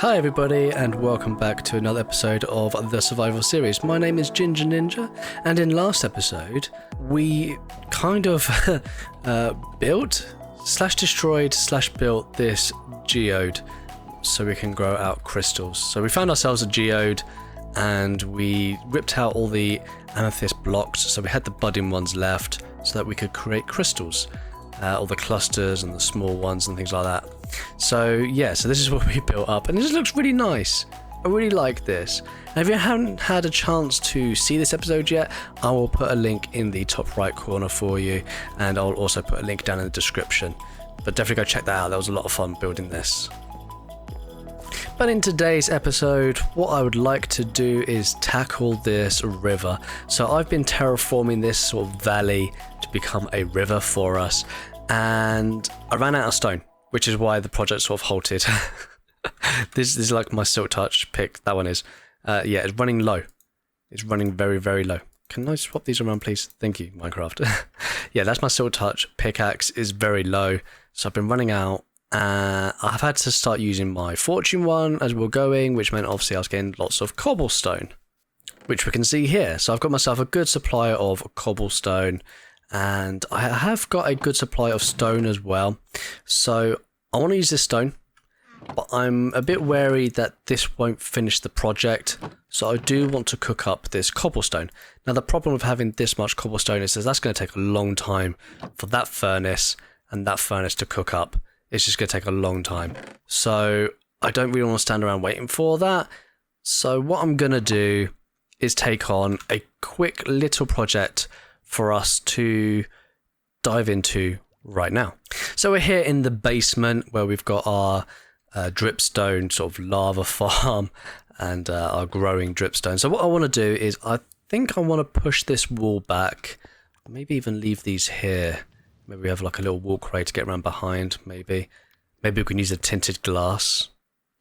Hi everybody and welcome back to another episode of the survival series. My name is GingaNinja, and in last episode we kind of built / destroyed / built this geode so we can grow out crystals. So we found ourselves a geode and we ripped out all the amethyst blocks, so we had the budding ones left so that we could create crystals, all the clusters and the small ones and things like that. So yeah, so this is what we built up, and this looks really nice. I really like this. And if you haven't had a chance to see this episode yet, I will put a link in the top right corner for you, and I'll also put a link down in the description. But definitely go check that out. That was a lot of fun building this. But in today's episode, what I would like to do is tackle this river. So I've been terraforming this sort of valley to become a river for us, and I ran out of stone, which is why the project sort of halted. This is like my silk touch pick. That one is. Yeah, it's running low. It's running very, very low. Can I swap these around, please? Thank you, Minecraft. Yeah, that's my silk touch pickaxe is very low. So I've been running out. I've had to start using my fortune one as we're going, which meant obviously I was getting lots of cobblestone, which we can see here. So I've got myself a good supply of cobblestone, and I have got a good supply of stone as well. So I want to use this stone, but I'm a bit wary that this won't finish the project. So I do want to cook up this cobblestone. Now the problem with having this much cobblestone is that that's going to take a long time for that furnace and that furnace to cook up. It's just going to take a long time. So I don't really want to stand around waiting for that. So what I'm going to do is take on a quick little project for us to dive into right now. So we're here in the basement where we've got our dripstone sort of lava farm and our growing dripstone. So what I want to do is I think I want to push this wall back, maybe even leave these here. Maybe we have like a little walkway to get around behind, maybe. Maybe we can use a tinted glass.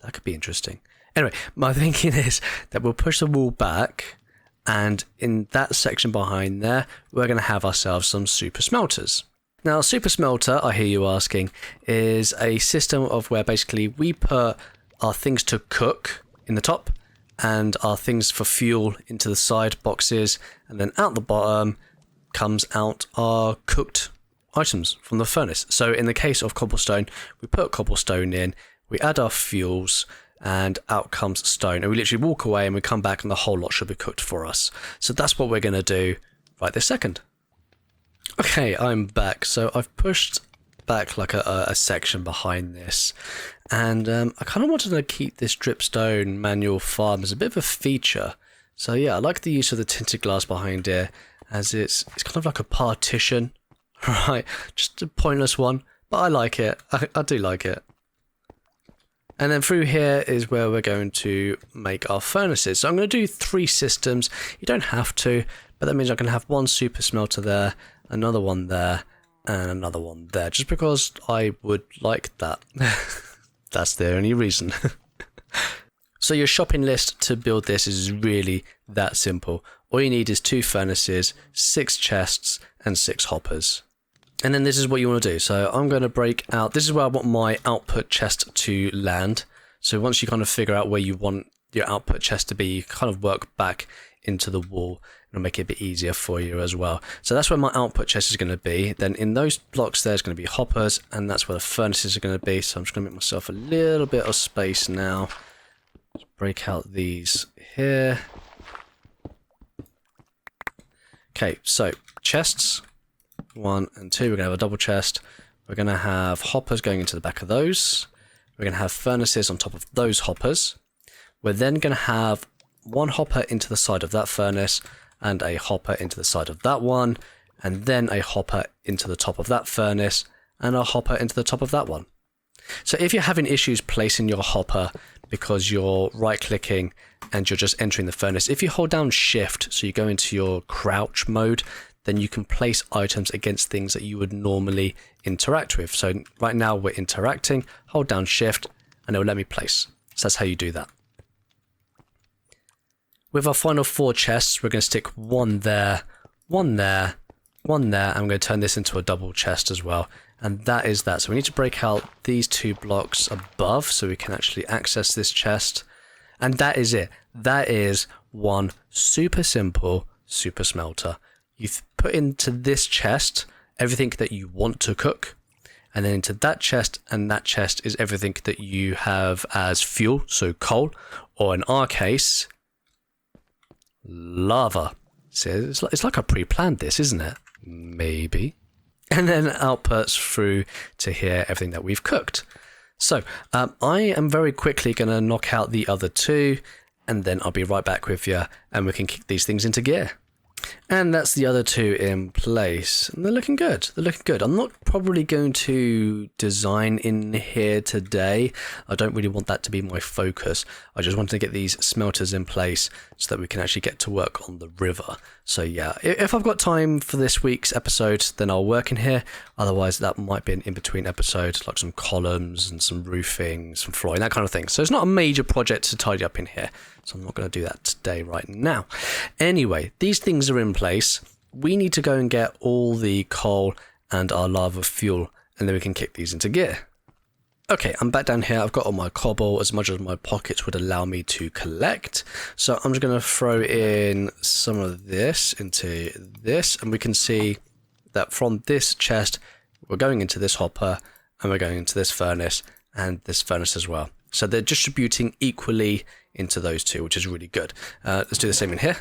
That could be interesting. Anyway, my thinking is that we'll push the wall back, and in that section behind there, we're going to have ourselves some super smelters. Now, a super smelter, I hear you asking, is a system of where basically we put our things to cook in the top and our things for fuel into the side boxes, and then out the bottom comes out our cooked items from the furnace. So in the case of cobblestone, we put cobblestone in, we add our fuels, and out comes stone. And we literally walk away and we come back and the whole lot should be cooked for us. So that's what we're going to do right this second. Okay, I'm back. So I've pushed back like a section behind this. And I kind of wanted to keep this dripstone manual farm as a bit of a feature. So yeah, I like the use of the tinted glass behind here, as it's kind of like a partition. Right, just a pointless one, but I like it. I do like it. And then through here is where we're going to make our furnaces. So I'm going to do 3 systems. You don't have to, but that means I can have one super smelter there, another one there, and another one there, just because I would like that. That's the only reason. So your shopping list to build this is really that simple. All you need is 2 furnaces, 6 chests, and 6 hoppers. And then this is what you want to do. So I'm going to break out, this is where I want my output chest to land. So once you kind of figure out where you want your output chest to be, you kind of work back into the wall. It'll make it a bit easier for you as well. So that's where my output chest is going to be. Then in those blocks there's going to be hoppers, and that's where the furnaces are going to be. So I'm just going to make myself a little bit of space now. Let's break out these here. Okay, so chests. 1 and 2, we're going to have a double chest. We're going to have hoppers going into the back of those. We're going to have furnaces on top of those hoppers. We're then going to have 1 hopper into the side of that furnace, and a hopper into the side of that one, and then a hopper into the top of that furnace, and a hopper into the top of that one. So if you're having issues placing your hopper because you're right clicking and you're just entering the furnace, if you hold down shift, so you go into your crouch mode, then you can place items against things that you would normally interact with. So right now we're interacting, hold down shift, and it will let me place. So that's how you do that. With our final 4 chests, we're going to stick 1 there, 1 there, 1 there, and I'm going to turn this into a double chest as well. And that is that. So we need to break out these 2 blocks above so we can actually access this chest. And that is it. That is one super simple super smelter. You put into this chest everything that you want to cook. And then into that chest, and that chest is everything that you have as fuel, so coal, or in our case, lava. See, it's like I pre-planned this, isn't it? Maybe. And then outputs through to here everything that we've cooked. So I am very quickly going to knock out the other 2, and then I'll be right back with you, and we can kick these things into gear. And that's the other 2 in place. And they're looking good. They're looking good. I'm not probably going to design in here today. I don't really want that to be my focus. I just wanted to get these smelters in place so that we can actually get to work on the river. So yeah, if I've got time for this week's episode, then I'll work in here. Otherwise, that might be an in-between episode, like some columns and some roofing, some flooring, that kind of thing. So it's not a major project to tidy up in here. So I'm not going to do that today right now. Anyway, these things are in place. We need to go and get all the coal and our lava fuel, and then we can kick these into gear. Okay, I'm back down here. I've got all my cobble, as much as my pockets would allow me to collect. So I'm just going to throw in some of this into this, and we can see that from this chest, we're going into this hopper, and we're going into this furnace, and this furnace as well. So they're distributing equally into those 2, which is really good. Let's do the same in here.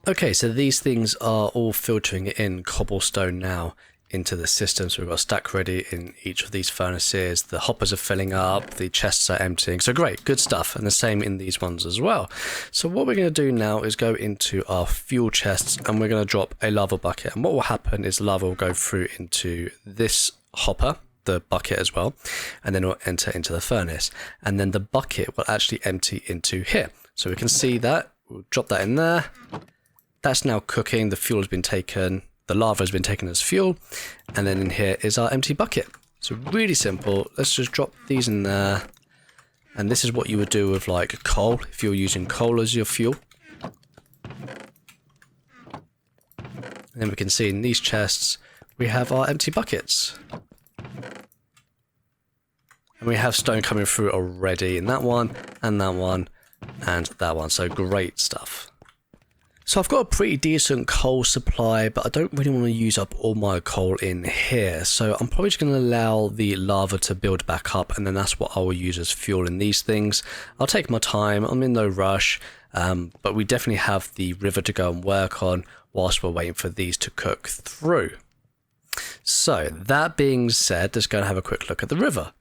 Okay, so these things are all filtering in cobblestone now into the system. So we've got a stack ready in each of these furnaces. The hoppers are filling up, the chests are emptying. So great, good stuff. And the same in these ones as well. So what we're going to do now is go into our fuel chests, and we're going to drop a lava bucket. And what will happen is lava will go through into this hopper, the bucket as well, and then we'll enter into the furnace, and then the bucket will actually empty into here. So we can see that. We'll drop that in there. That's now cooking. The fuel has been taken, the lava has been taken as fuel, and then in here is our empty bucket. So really simple. Let's just drop these in there, and this is what you would do with like coal if you're using coal as your fuel. And then we can see in these chests we have our empty buckets. And we have stone coming through already in that one, and that one, and that one. So great stuff. So I've got a pretty decent coal supply, but I don't really want to use up all my coal in here. So I'm probably just going to allow the lava to build back up, and then that's what I will use as fuel in these things. I'll take my time. I'm in no rush, but we definitely have the river to go and work on whilst we're waiting for these to cook through. So that being said, let's go and have a quick look at the river.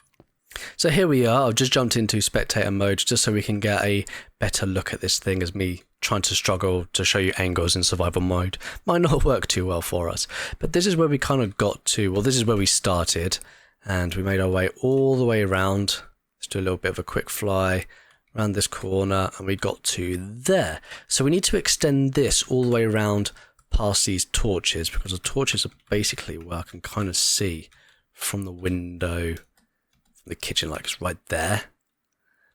So here we are. I've just jumped into spectator mode just so we can get a better look at this thing, as me trying to struggle to show you angles in survival mode might not work too well for us. But this is where we kind of got to, well, this is where we started, and we made our way all the way around. Let's do a little bit of a quick fly around this corner, and we got to there. So we need to extend this all the way around past these torches, because the torches are basically where I can kind of see from the window, the kitchen, like it's right there.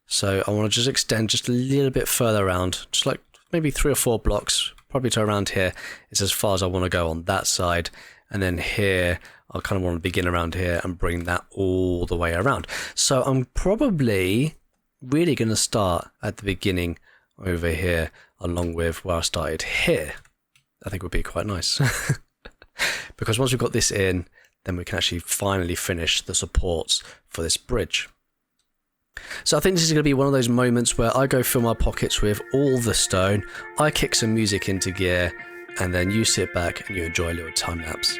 So I want to just extend just a little bit further around, just like maybe 3 or 4 blocks, probably to around here is as far as I want to go on that side. And then here, I kind of want to begin around here and bring that all the way around. So I'm probably really going to start at the beginning over here, along with where I started here. I think would be quite nice. Because once we've got this in, then we can actually finally finish the supports for this bridge. So I think this is going to be one of those moments where I go fill my pockets with all the stone, I kick some music into gear, and then you sit back and you enjoy a little time lapse.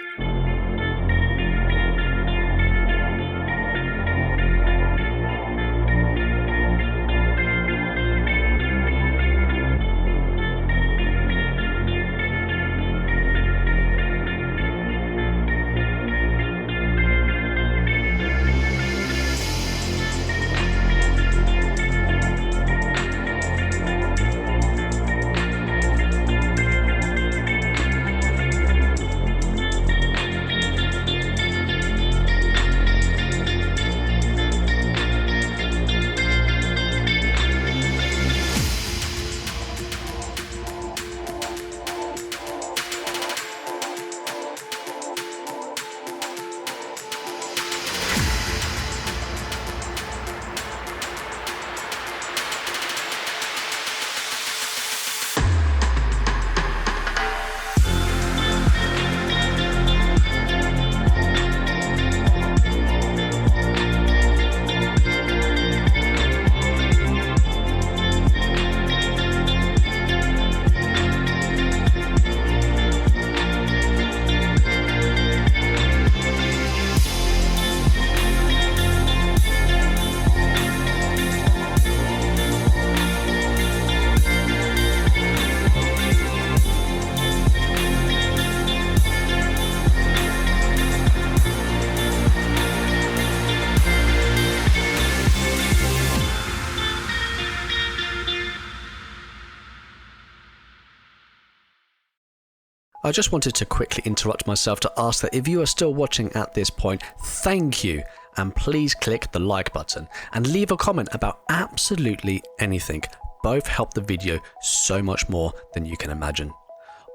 I just wanted to quickly interrupt myself to ask that if you are still watching at this point, thank you, and please click the like button and leave a comment about absolutely anything. Both help the video so much more than you can imagine.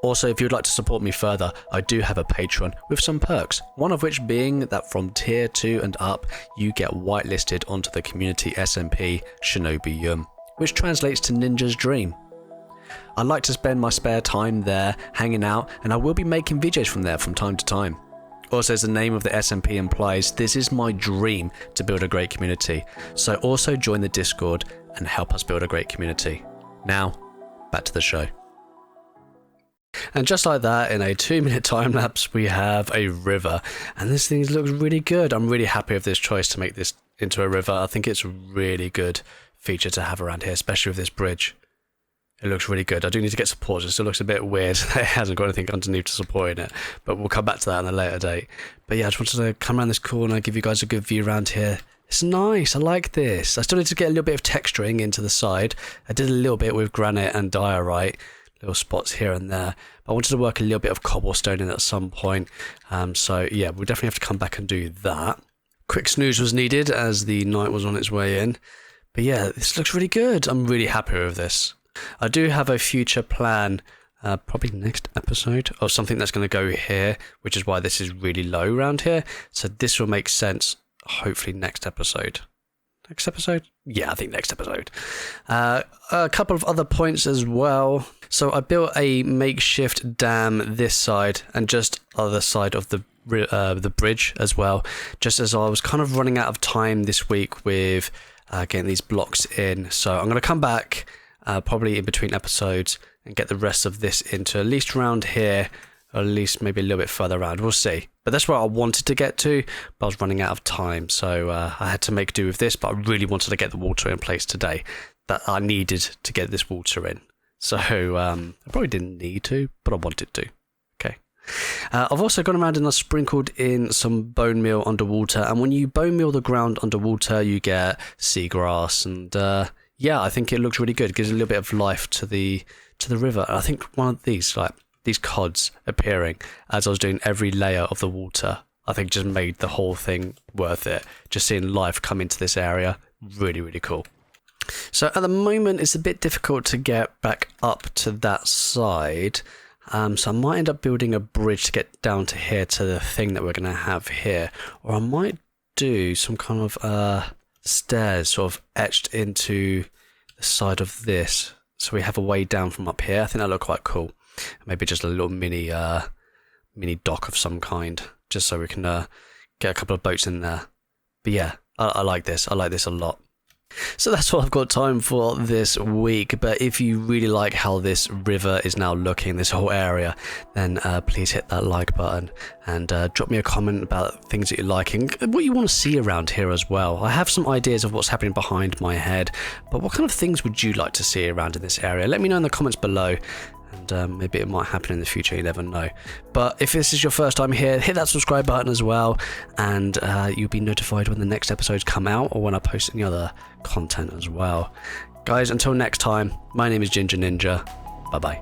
Also, if you'd like to support me further, I do have a Patreon with some perks, one of which being that from tier 2 and up, you get whitelisted onto the community SMP Shinobi Yum, which translates to Ninja's Dream. I like to spend my spare time there hanging out, and I will be making videos from there from time to time. Also, as the name of the SMP implies, this is my dream to build a great community, so also join the Discord and help us build a great community. Now, back to the show. And just like that, in a 2-minute time lapse, we have a river, and this thing looks really good. I'm really happy with this choice to make this into a river. I think it's a really good feature to have around here, especially with this bridge. It looks really good. I do need to get support. It still looks a bit weird. It hasn't got anything underneath to support it, but we'll come back to that on a later date. But yeah, I just wanted to come around this corner, give you guys a good view around here. It's nice. I like this. I still need to get a little bit of texturing into the side. I did a little bit with granite and diorite, little spots here and there. But I wanted to work a little bit of cobblestone in at some point. So yeah, we'll definitely have to come back and do that. Quick snooze was needed as the night was on its way in. But yeah, this looks really good. I'm really happy with this. I do have a future plan, probably next episode, of something that's going to go here, which is why this is really low around here. So this will make sense, hopefully next episode. Next episode? Yeah, I think next episode. A couple of other points as well. So I built a makeshift dam this side and just other side of the bridge as well, just as I was kind of running out of time this week with getting these blocks in. So I'm going to come back probably in between episodes and get the rest of this into at least around here, or at least maybe a little bit further around. We'll see. But that's where I wanted to get to, but I was running out of time, so I had to make do with this. But I really wanted to get the water in place today. That I needed to get this water in. So I probably didn't need to, but I wanted to. Okay. I've also gone around and I've sprinkled in some bone meal underwater, and when you bone meal the ground underwater, you get seagrass, and yeah, I think it looks really good. It gives a little bit of life to the river. And I think one of these, like these cods appearing as I was doing every layer of the water, I think just made the whole thing worth it. Just seeing life come into this area, really, really cool. So at the moment, it's a bit difficult to get back up to that side. So I might end up building a bridge to get down to here to the thing that we're going to have here. Or I might do some kind of stairs sort of etched into the side of this. So we have a way down from up here. I think that look quite cool. Maybe just a little mini dock of some kind, just so we can get a couple of boats in there. But yeah, I like this. I like this a lot. So that's all I've got time for this week. But if you really like how this river is now looking, this whole area, then please hit that like button and drop me a comment about things that you're liking, what you want to see around here as well. I have some ideas of what's happening behind my head, but what kind of things would you like to see around in this area? Let me know in the comments below. And maybe it might happen in the future, you never know. But if this is your first time here, hit that subscribe button as well, and you'll be notified when the next episodes come out or when I post any other content as well. Guys, until next time, my name is GingaNinja. Bye bye.